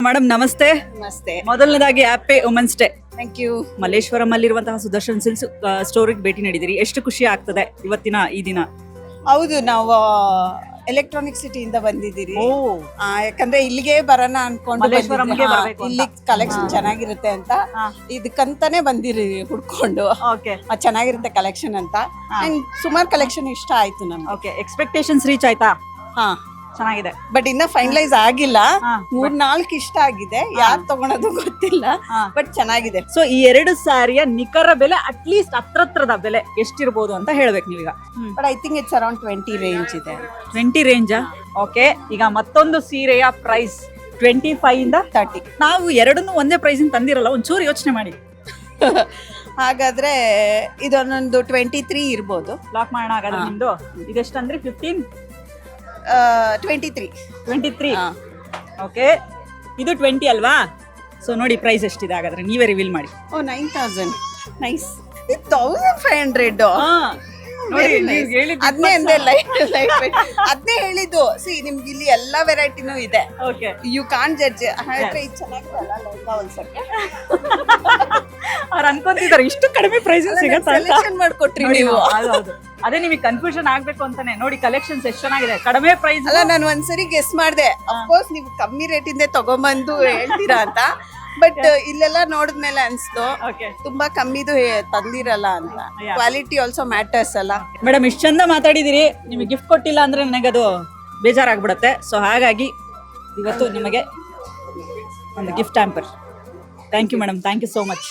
Madam ನಮಸ್ತೆ. ನಮಸ್ತೆ. ಮೊದಲನೇದಾಗಿ happy women's day. Thank you. Malleshwaram ಅಲ್ಲಿರುವಂತಹ ಸುದರ್ಶನ್ ಸಿಲ್ಕ್ಸ್ ಸ್ಟೋರಿಗೆ ಭೇಟಿ ನೀಡಿದಿರಿ. ಎಷ್ಟು ಖುಷಿ ಆಗ್ತದೆ ಇವತ್ತಿನ ಈ ದಿನ? ಹೌದು, ನಾವು ಎಲೆಕ್ಟ್ರಾನಿಕ್ ಸಿಟಿಯಿಂದ ಬಂದಿದ್ದೀರಿ. ಯಾಕಂದ್ರೆ ಇಲ್ಲಿಗೆ ಬರೋಣ ಅನ್ಕೊಂಡು ಮಲ್ಲೇಶ್ವರಂಗೆ ಬರ್ಬೇಕು ಅಂತ. ಇಲ್ಲಿ ಕಲೆಕ್ಷನ್ ಚೆನ್ನಾಗಿರುತ್ತೆ ಅಂತ ಇದಕ್ಕಂತಾನೆ ಬಂದಿರಿ ಹುಡ್ಕೊಂಡು. ಚೆನ್ನಾಗಿರುತ್ತೆ ಕಲೆಕ್ಷನ್ ಅಂತ. ಸುಮಾರು ಕಲೆಕ್ಷನ್ ಇಷ್ಟ ಆಯ್ತು ನಮ್ಗೆ. ಓಕೆ, ಎಕ್ಸ್ಪೆಕ್ಟೇಷನ್ಸ್ ರೀಚ್ ಆಯ್ತಾ? ಹಾ, ಚೆನ್ನಾಗಿದೆ. ಬಟ್ ಇನ್ನ ಫೈನಲೈಸ್ ಆಗಿಲ್ಲ. 3-4 ಇಷ್ಟ ಆಗಿದೆ, ಯಾರು ತಗೊಳೋದು ಗೊತ್ತಿಲ್ಲ, ಬಟ್ ಚೆನ್ನಾಗಿದೆ. ಸೊ ಈ ಎರಡು ಸ್ಯಾರಿಯ ನಿಖರ ಬೆಲೆ ಅಟ್ಲೀಸ್ಟ್ ಹತ್ರತ್ರದ ಬೆಲೆ ಎಷ್ಟಿರ್ಬೋದು ಅಂತ ಹೇಳ್ಬೇಕು ನೀವೀಗ? But I think it's around 20 range ಇದೆ. 20 ರೇಂಜಾ? ಓಕೆ, ಈಗ ಮತ್ತೊಂದು ಸೀರೆಯ ಪ್ರೈಸ್ 25 ಇಂದ 30. ನಾವು ಎರಡನ್ನೂ ಒಂದೇ ಪ್ರೈಸ್ ತಂದಿರಲ್ಲ, ಒಂಚೂರು ಯೋಚನೆ ಮಾಡಿ. ಹಾಗಾದ್ರೆ ಇದೊಂದೊಂದು 23 ಇರ್ಬೋದು. ಲಾಕ್ ಮಾಡೋಣ ಹಾಗಾದ್ರೆ. ನಿಮ್ದು ಇದೆಷ್ಟಂದ್ರೆ 15? 23. ಓಕೆ, ಇದು 20 ಅಲ್ವಾ? ಸೊ ನೋಡಿ ಪ್ರೈಸ್ ಎಷ್ಟಿದೆ ಹಾಗಾದ್ರೆ, ನೀವೇ ರಿವೀಲ್ ಮಾಡಿ. 9,000. ನೈಸ್. 1,500. ಅದನ್ನೇ ಅಂದೆ, ಅದನ್ನೇ ಹೇಳಿದ್ದು. ಸಿ, ನಿಮ್ಗೆ ಇಲ್ಲಿ ಎಲ್ಲಾ ವೆರೈಟಿನೂ ಇದೆ. You can't judge. ಹಾಗಾದ್ರೆ ಇದು ಚೆನ್ನಾಗಿರಲ್ಲ ಒಂದ್ಸಕ್ಕೆ. ಅವ್ರು ಅನ್ಕೊಂತಿದ್ದಾರೆ ಇಷ್ಟು ಕಡಿಮೆ ಪ್ರೈಸ್ ಸಿಗತ್ತಾ ಸೆಲೆಕ್ಷನ್ ಮಾಡ್ಕೊಟ್ರಿ ನೀವು. ಅದೇ ನಿಮಗೆ ಕನ್ಫ್ಯೂಷನ್ ಆಗ್ಬೇಕು ಅಂತಾನೆ. ನೋಡಿ ಕಲೆಕ್ಷನ್ಸ್ ಎಷ್ಟು ಚೆನ್ನಾಗಿದೆ, ಕಡಿಮೆ ಪ್ರೈಸ್. ಅಲ್ಲ, ನಾನು ಒಂದ್ಸರಿ ಗೆಸ್ ಮಾಡಿದೆ. ಅಫ್ಕೋರ್ಸ್ ನೀವು ಕಮ್ಮಿ ರೇಟ್ ಇಂದ ತಗೊಂಬಂದು ಹೇಳ್ತೀರಾ ಅಂತ. ಬಟ್ ಇಲ್ಲೆಲ್ಲ ನೋಡಿದ್ಮೇಲೆ ಅನ್ಸ್ತು ತುಂಬಾ ಕಮ್ಮಿದು ತಂದಿರಲ್ಲ ಅಂತ. ಕ್ವಾಲಿಟಿ ಆಲ್ಸೋ ಮ್ಯಾಟರ್ಸ್ ಅಲ್ಲ. ಮೇಡಮ್, ಇಷ್ಟು ಚಂದ ಮಾತಾಡಿದಿರಿ, ನಿಮಗೆ ಗಿಫ್ಟ್ ಕೊಟ್ಟಿಲ್ಲ ಅಂದ್ರೆ ನನಗದು ಬೇಜಾರಾಗ್ಬಿಡತ್ತೆ. ಸೊ ಹಾಗಾಗಿ ಇವತ್ತು ನಿಮಗೆ ಒಂದು gift hamper. Thank you madam, thank you so much.